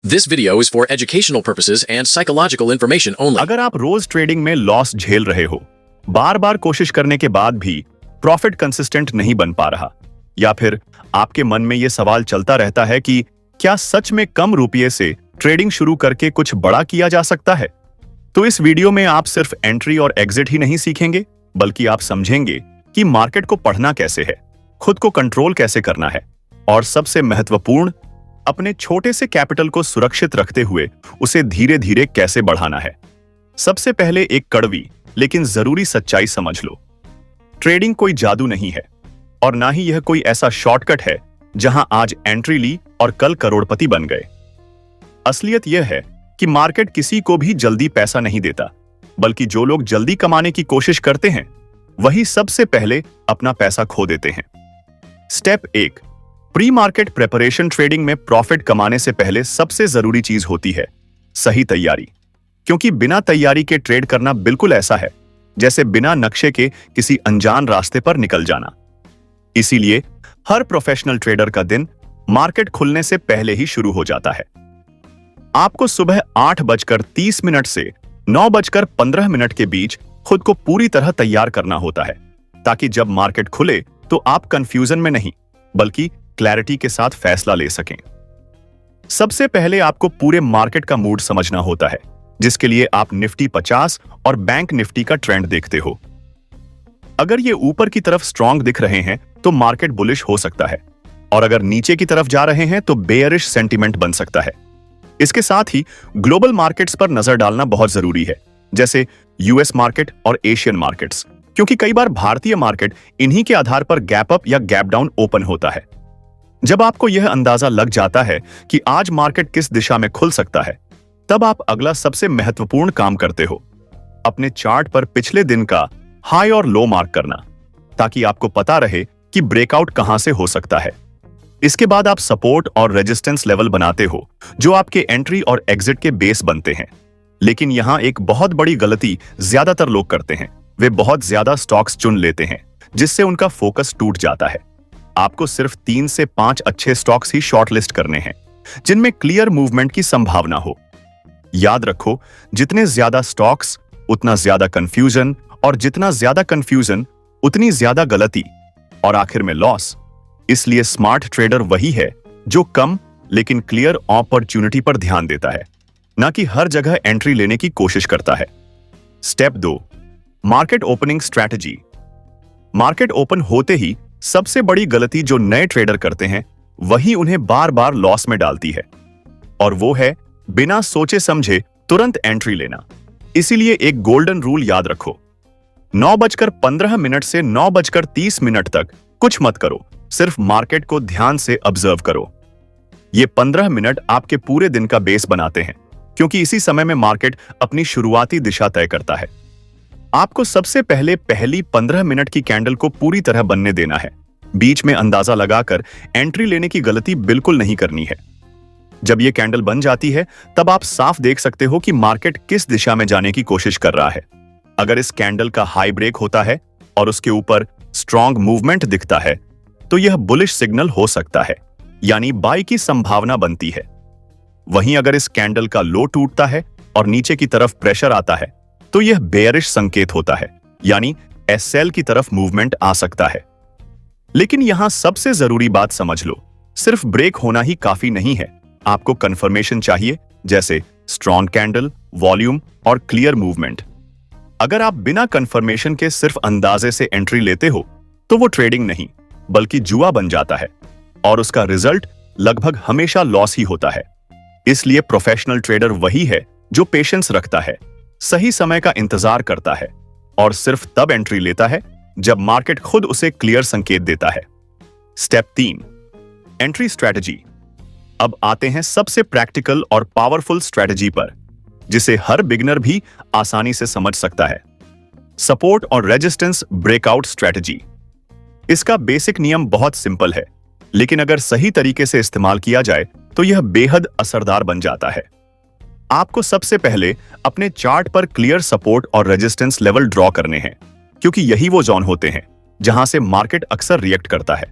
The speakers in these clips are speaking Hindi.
This video is for educational purposes and psychological information only. अगर आप रोज ट्रेडिंग में लॉस झेल रहे हो, बार बार कोशिश करने के बाद भी प्रॉफिट कंसिस्टेंट नहीं बन पा रहा, या फिर आपके मन में यह सवाल चलता रहता है कि क्या सच में कम रुपये से ट्रेडिंग शुरू करके कुछ बड़ा किया जा सकता है, तो इस वीडियो में आप सिर्फ एंट्री और एग्जिट ही नहीं सीखेंगे, बल्कि आप समझेंगे कि मार्केट को पढ़ना कैसे है, खुद को कंट्रोल कैसे करना है, और सबसे महत्वपूर्ण, अपने छोटे से कैपिटल को सुरक्षित रखते हुए उसे धीरे धीरे कैसे बढ़ाना है। सबसे पहले एक कड़वी लेकिन जरूरी सच्चाई समझ लो। ट्रेडिंग कोई जादू नहीं है, और ना ही यह कोई ऐसा शॉर्टकट है जहां आज एंट्री ली और कल करोड़पति बन गए। असलियत यह है कि मार्केट किसी को भी जल्दी पैसा नहीं देता, बल्कि जो लोग जल्दी कमाने की कोशिश करते हैं वही सबसे पहले अपना पैसा खो देते हैं। Step 1, pre market preparation. Trading में प्रॉफिट कमाने से पहले सबसे जरूरी चीज होती है सही तैयारी, क्योंकि बिना तैयारी के ट्रेड करना बिल्कुल ऐसा है जैसे बिना नक्शे के किसी अनजान रास्ते पर निकल जाना। इसीलिए हर प्रोफेशनल ट्रेडर का दिन मार्केट खुलने से पहले ही शुरू हो जाता है। आपको सुबह 8:30 से 9:15 के बीच खुद को पूरी तरह तैयार करना होता है, ताकि जब मार्केट खुले तो आप कंफ्यूजन में नहीं बल्कि क्लैरिटी के साथ फैसला ले सकें। सबसे पहले आपको पूरे मार्केट का मूड समझना होता है, जिसके लिए आप निफ्टी 50 और बैंक निफ्टी का ट्रेंड देखते हो। अगर ये ऊपर की तरफ स्ट्रांग दिख रहे हैं तो मार्केट बुलिश हो सकता है, और अगर नीचे की तरफ जा रहे हैं तो बेयरिश सेंटीमेंट बन सकता है। इसके साथ ही ग्लोबल मार्केट्स पर नजर डालना बहुत जरूरी है, जैसे यूएस मार्केट और एशियन मार्केट्स, क्योंकि कई बार भारतीय मार्केट इन्हीं के आधार पर गैप अप या गैप डाउन ओपन होता है। जब आपको यह अंदाजा लग जाता है कि आज मार्केट किस दिशा में खुल सकता है, तब आप अगला सबसे महत्वपूर्ण काम करते हो, अपने चार्ट पर पिछले दिन का हाई और लो मार्क करना, ताकि आपको पता रहे कि ब्रेकआउट कहां से हो सकता है। इसके बाद आप सपोर्ट और रेजिस्टेंस लेवल बनाते हो, जो आपके एंट्री और एग्जिट के बेस बनते हैं। लेकिन यहां एक बहुत बड़ी गलती ज्यादातर लोग करते हैं, वे बहुत ज्यादा स्टॉक्स चुन लेते हैं, जिससे उनका फोकस टूट जाता है। आपको सिर्फ 3 से 5 अच्छे स्टॉक्स ही शॉर्टलिस्ट करने हैं, जिनमें क्लियर मूवमेंट की संभावना हो। याद रखो, जितने ज्यादा स्टॉक्स उतना ज्यादा कंफ्यूजन, और जितना ज्यादा कंफ्यूजन उतनी ज्यादा गलती, और आखिर में लॉस। इसलिए स्मार्ट ट्रेडर वही है जो कम लेकिन क्लियर अपॉर्चुनिटी पर ध्यान देता है, ना कि हर जगह एंट्री लेने की कोशिश करता है। Step 2, market opening strategy. Market open होते ही सबसे बड़ी गलती जो नए ट्रेडर करते हैं वही उन्हें बार बार लॉस में डालती है, और वो है बिना सोचे समझे तुरंत एंट्री लेना। इसीलिए एक गोल्डन रूल याद रखो, 9:15 से 9:30 तक कुछ मत करो, सिर्फ मार्केट को ध्यान से ऑब्जर्व करो। ये 15 मिनट आपके पूरे दिन का बेस बनाते हैं, क्योंकि इसी समय में मार्केट अपनी शुरुआती दिशा तय करता है। आपको सबसे पहले पहली 15 मिनट की कैंडल को पूरी तरह बनने देना है। बीच में अंदाजा लगाकर एंट्री लेने की गलती बिल्कुल नहीं करनी है। जब यह कैंडल बन जाती है, तब आप साफ देख सकते हो कि मार्केट किस दिशा में जाने की कोशिश कर रहा है। अगर इस कैंडल का हाई ब्रेक होता है और उसके ऊपर स्ट्रॉन्ग मूवमेंट दिखता है, तो यह बुलिश सिग्नल हो सकता है, यानी बाई की संभावना बनती है। वहीं अगर इस कैंडल का लो टूटता है और नीचे की तरफ प्रेशर आता है, तो यह बेयरिश संकेत होता है, यानी एसएल की तरफ मूवमेंट आ सकता है। लेकिन यहां सबसे जरूरी बात समझ लो, सिर्फ ब्रेक होना ही काफी नहीं है, आपको कंफर्मेशन चाहिए, जैसे स्ट्रॉन्ग कैंडल, वॉल्यूम और क्लियर मूवमेंट। अगर आप बिना कंफर्मेशन के सिर्फ अंदाजे से एंट्री लेते हो, तो वो ट्रेडिंग नहीं बल्कि जुआ बन जाता है, और उसका रिजल्ट लगभग हमेशा लॉस ही होता है। इसलिए प्रोफेशनल ट्रेडर वही है जो पेशेंस रखता है, सही समय का इंतजार करता है, और सिर्फ तब एंट्री लेता है जब मार्केट खुद उसे क्लियर संकेत देता है। Step 3, entry strategy. अब आते हैं सबसे प्रैक्टिकल और पावरफुल स्ट्रैटेजी पर, जिसे हर बिगिनर भी आसानी से समझ सकता है। सपोर्ट और रेजिस्टेंस ब्रेकआउट स्ट्रैटेजी। इसका बेसिक नियम बहुत सिंपल है, लेकिन अगर सही तरीके से इस्तेमाल किया जाए तो यह बेहद असरदार बन जाता है। आपको सबसे पहले अपने चार्ट पर क्लियर सपोर्ट और रेजिस्टेंस लेवल ड्रॉ करने हैं, क्योंकि यही वो जोन होते हैं जहां से मार्केट अक्सर रिएक्ट करता है।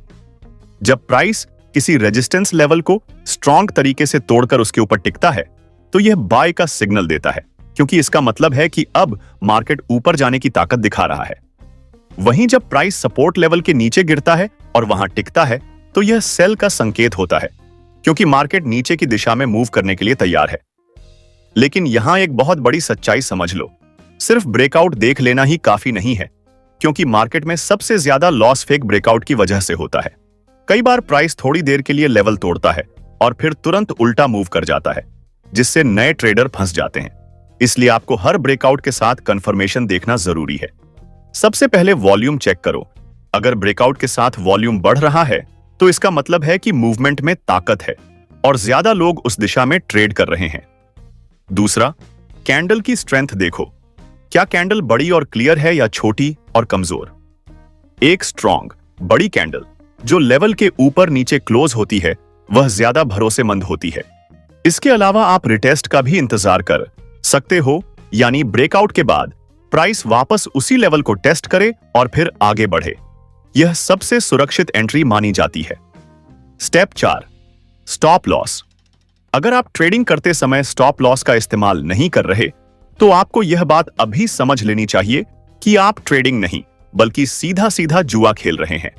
जब प्राइस किसी रेजिस्टेंस लेवल को स्ट्रॉन्ग तरीके से तोड़कर उसके ऊपर टिकता है तो यह बाय का सिग्नल देता है, क्योंकि इसका मतलब है कि अब मार्केट ऊपर जाने की ताकत दिखा रहा है। वहीं जब प्राइस सपोर्ट लेवल के नीचे गिरता है और वहां टिकता है तो यह सेल का संकेत होता है, क्योंकि मार्केट नीचे की दिशा में मूव करने के लिए तैयार है। लेकिन यहां एक बहुत बड़ी सच्चाई समझ लो, सिर्फ ब्रेकआउट देख लेना ही काफी नहीं है, क्योंकि मार्केट में सबसे ज्यादा लॉस फेक ब्रेकआउट की वजह से होता है। कई बार प्राइस थोड़ी देर के लिए लेवल तोड़ता है और फिर तुरंत उल्टा मूव कर जाता है, जिससे नए ट्रेडर फंस जाते हैं। इसलिए आपको हर ब्रेकआउट के साथ कंफर्मेशन देखना जरूरी है। सबसे पहले वॉल्यूम चेक करो। अगर ब्रेकआउट के साथ वॉल्यूम बढ़ रहा है तो इसका मतलब है कि मूवमेंट में ताकत है और ज्यादा लोग उस दिशा में ट्रेड कर रहे हैं। दूसरा, कैंडल की स्ट्रेंथ देखो। क्या कैंडल बड़ी और क्लियर है या छोटी और कमजोर? एक स्ट्रॉन्ग बड़ी कैंडल जो लेवल के ऊपर नीचे क्लोज होती है वह ज्यादा भरोसेमंद होती है। इसके अलावा आप रिटेस्ट का भी इंतजार कर सकते हो, यानी ब्रेकआउट के बाद प्राइस वापस उसी लेवल को टेस्ट करे और फिर आगे बढ़े। यह सबसे सुरक्षित एंट्री मानी जाती है। Step 4, stop loss. अगर आप ट्रेडिंग करते समय स्टॉप लॉस का इस्तेमाल नहीं कर रहे तो आपको यह बात अभी समझ लेनी चाहिए कि आप ट्रेडिंग नहीं बल्कि सीधा सीधा जुआ खेल रहे हैं,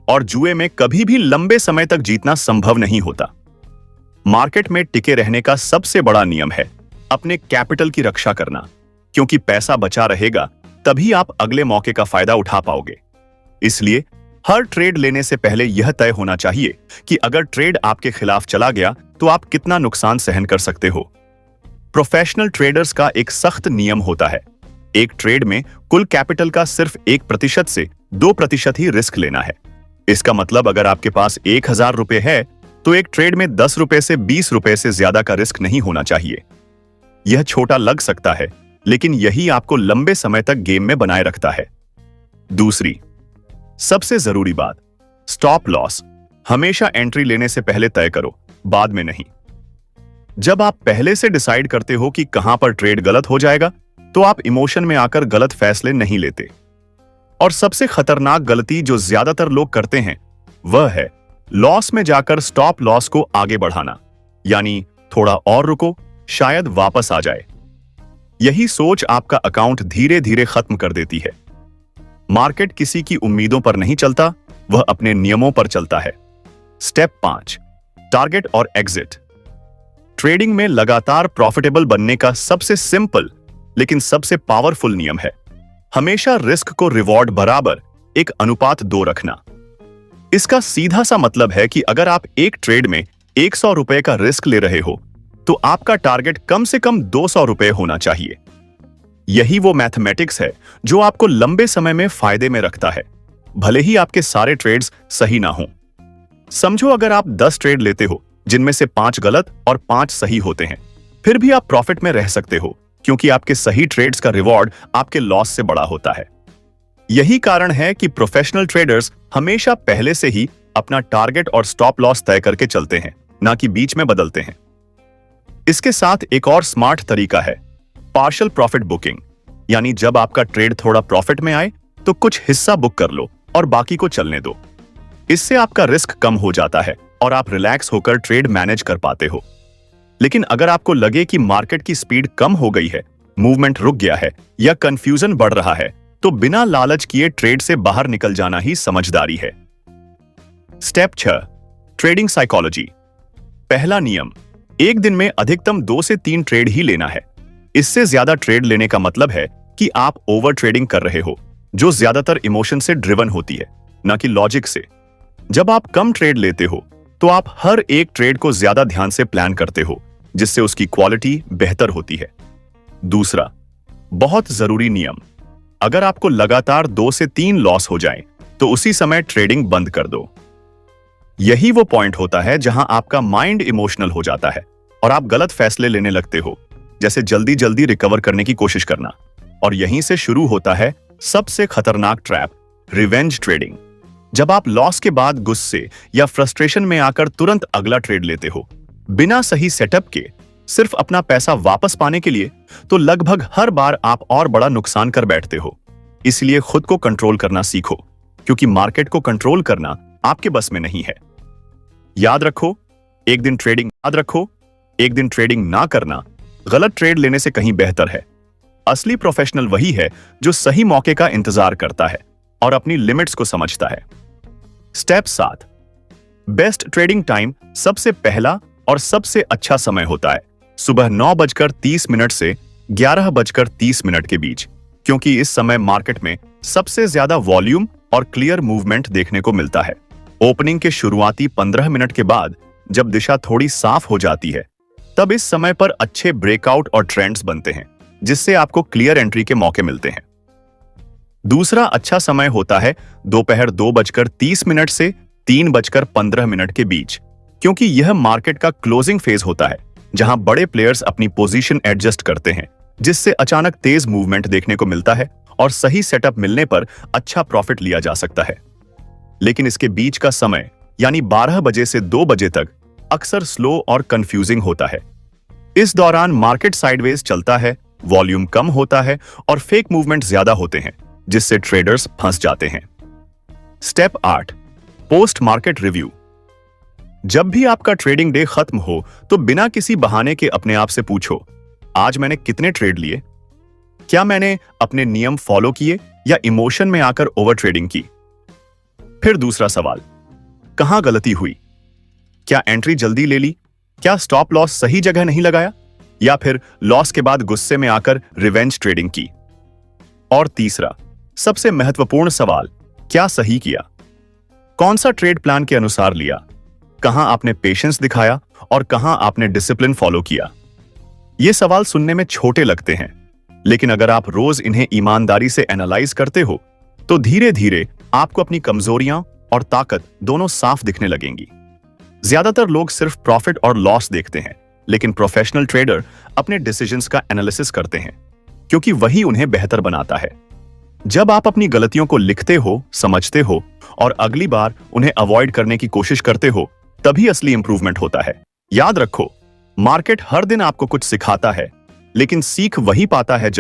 और जुए में कभी भी लंबे समय तक जीतना संभव नहीं होता। मार्केट में टिके रहने का सबसे बड़ा नियम है अपने कैपिटल की रक्षा करना, क्योंकि पैसा बचा रहेगा तभी आप अगले मौके का फायदा उठा पाओगे। इसलिए हर ट्रेड लेने से पहले यह तय होना चाहिए कि अगर ट्रेड आपके खिलाफ चला गया तो आप कितना नुकसान सहन कर सकते हो। प्रोफेशनल ट्रेडर्स का एक सख्त नियम होता है, एक ट्रेड में कुल कैपिटल का सिर्फ 1% से 2% ही रिस्क लेना है। इसका मतलब अगर आपके पास 1000 रुपए है तो एक ट्रेड में 10 रुपए से 20 रुपए से ज्यादा का रिस्क नहीं होना चाहिए। यह छोटा लग सकता है, लेकिन यही आपको लंबे समय तक गेम में बनाए रखता है। दूसरी सबसे जरूरी बात, स्टॉप लॉस हमेशा एंट्री लेने से पहले तय करो, बाद में नहीं। जब आप पहले से डिसाइड करते हो कि कहां पर ट्रेड गलत हो जाएगा तो आप इमोशन में आकर गलत फैसले नहीं लेते। और सबसे खतरनाक गलती जो ज्यादातर लोग करते हैं वह है लॉस में जाकर स्टॉप लॉस को आगे बढ़ाना, यानी थोड़ा और रुको, शायद वापस आ जाए। यही सोच आपका अकाउंट धीरे धीरे खत्म कर देती है। मार्केट किसी की उम्मीदों पर नहीं चलता, वह अपने नियमों पर चलता है। स्टेप 5, टारगेट और एग्जिट। ट्रेडिंग में लगातार प्रॉफिटेबल बनने का सबसे सिंपल लेकिन सबसे पावरफुल नियम है हमेशा रिस्क को रिवॉर्ड बराबर एक अनुपात 2 रखना। इसका सीधा सा मतलब है कि अगर आप एक ट्रेड में 100 रुपए का रिस्क ले रहे हो तो आपका टारगेट कम से कम 200 रुपए होना चाहिए। यही वो मैथमेटिक्स है जो आपको लंबे समय में फायदे में रखता है, भले ही आपके सारे ट्रेड्स सही ना हो। समझो अगर आप 10 ट्रेड लेते हो जिनमें से 5 गलत और 5 सही होते हैं, फिर भी आप प्रॉफिट में रह सकते हो, क्योंकि आपके सही ट्रेड्स का रिवॉर्ड आपके लॉस से बड़ा होता है। यही कारण है कि प्रोफेशनल ट्रेडर्स हमेशा पहले से ही अपना टारगेट और स्टॉप लॉस तय करके चलते हैं, ना कि बीच में बदलते हैं। इसके साथ एक और स्मार्ट तरीका है पार्शियल प्रॉफिट बुकिंग, यानी जब आपका ट्रेड थोड़ा प्रॉफिट में आए तो कुछ हिस्सा बुक कर लो और बाकी को चलने दो। इससे आपका रिस्क कम हो जाता है और आप रिलैक्स होकर ट्रेड मैनेज कर पाते हो। लेकिन अगर आपको लगे कि मार्केट की स्पीड कम हो गई है, मूवमेंट रुक गया है या कंफ्यूजन बढ़ रहा है, तो बिना लालच किए ट्रेड से बाहर निकल जाना ही समझदारी है। Step 6, trading psychology. पहला नियम, एक दिन में अधिकतम 2 से 3 ट्रेड ही लेना है। इससे ज्यादा ट्रेड लेने का मतलब है कि आप ओवर ट्रेडिंग कर रहे हो, जो ज्यादातर इमोशन से ड्रिवन होती है, ना कि लॉजिक से। जब आप कम ट्रेड लेते हो तो आप हर एक ट्रेड को ज्यादा ध्यान से प्लान करते हो, जिससे उसकी क्वालिटी बेहतर होती है। दूसरा बहुत जरूरी नियम, अगर आपको लगातार 2 से 3 लॉस हो जाए तो उसी समय ट्रेडिंग बंद कर दो। यही वो पॉइंट होता है जहां आपका माइंड इमोशनल हो जाता है और आप गलत फैसले लेने लगते हो, जैसे जल्दी जल्दी रिकवर करने की कोशिश करना। और यहीं से शुरू होता है सबसे खतरनाक ट्रैप, रिवेंज ट्रेडिंग। जब आप लॉस के बाद गुस्से या फ्रस्ट्रेशन में आकर तुरंत अगला ट्रेड लेते हो बिना सही सेटअप के, सिर्फ अपना पैसा वापस पाने के लिए, तो लगभग हर बार आप और बड़ा नुकसान कर बैठते हो। इसलिए खुद को कंट्रोल करना सीखो, क्योंकि मार्केट को कंट्रोल करना आपके बस में नहीं है। याद रखो, एक दिन ट्रेडिंग ना करना गलत ट्रेड लेने से कहीं बेहतर है। असली प्रोफेशनल वही है जो सही मौके का इंतजार करता है और अपनी लिमिट्स को समझता है। स्टेप 7, बेस्ट ट्रेडिंग टाइम सबसे पहला और सबसे अच्छा समय होता है सुबह 9:30 से 11:30 के बीच, क्योंकि इस समय मार्केट में सबसे ज्यादा वॉल्यूम और क्लियर मूवमेंट देखने को मिलता है। ओपनिंग के शुरुआती 15 मिनट के बाद जब दिशा थोड़ी साफ हो जाती है, तब इस समय पर अच्छे ब्रेकआउट और ट्रेंड्स बनते हैं, जिससे आपको क्लियर एंट्री के मौके मिलते हैं। दूसरा अच्छा समय होता है दोपहर 2:30 से 3:15 के बीच, क्योंकि यह मार्केट का क्लोजिंग फेज होता है, जहां बड़े प्लेयर्स अपनी पोजीशन एडजस्ट करते हैं, जिससे अचानक तेज मूवमेंट देखने को मिलता है और सही सेटअप मिलने पर अच्छा प्रॉफिट लिया जा सकता है। लेकिन इसके बीच का समय यानी 12 बजे से 2 बजे तक अक्सर स्लो और कंफ्यूजिंग होता है। इस दौरान मार्केट साइडवेज चलता है, वॉल्यूम कम होता है और फेक मूवमेंट ज्यादा होते हैं, जिससे ट्रेडर्स फंस जाते हैं। Step 8, post market review. जब भी आपका ट्रेडिंग डे खत्म हो तो बिना किसी बहाने के अपने आप से पूछो, आज मैंने कितने ट्रेड लिए? क्या मैंने अपने नियम फॉलो किए या इमोशन में आकर ओवर ट्रेडिंग की? फिर दूसरा सवाल, कहां गलती हुई? क्या एंट्री जल्दी ले ली? क्या स्टॉप लॉस सही जगह नहीं लगाया? या फिर लॉस के बाद गुस्से में आकर रिवेंज ट्रेडिंग की? और तीसरा, सबसे महत्वपूर्ण सवाल, क्या सही किया? कौन सा ट्रेड प्लान के अनुसार लिया? कहां आपने पेशेंस दिखाया और कहां आपने डिसिप्लिन फॉलो किया? ये सवाल सुनने में छोटे लगते हैं, लेकिन अगर आप रोज इन्हें ईमानदारी से एनालाइज करते हो तो धीरे धीरे आपको अपनी कमजोरियां और ताकत दोनों साफ दिखने लगेंगी। ज्यादातर लोग सिर्फ प्रॉफिट और लॉस देखते हैं, लेकिन प्रोफेशनल ट्रेडर अपने डिसीजंस का एनालिसिस करते हैं, क्योंकि वही उन्हें बेहतर बनाता है। जब आप अपनी गलतियों को लिखते हो, समझते हो और अगली बार उन्हें अवॉइड करने की कोशिश करते हो, तभी असली इंप्रूवमेंट होता है। याद रखो, मार्केट हर दिन आपको कुछ सिखाता है, लेकिन सीख वही पाता है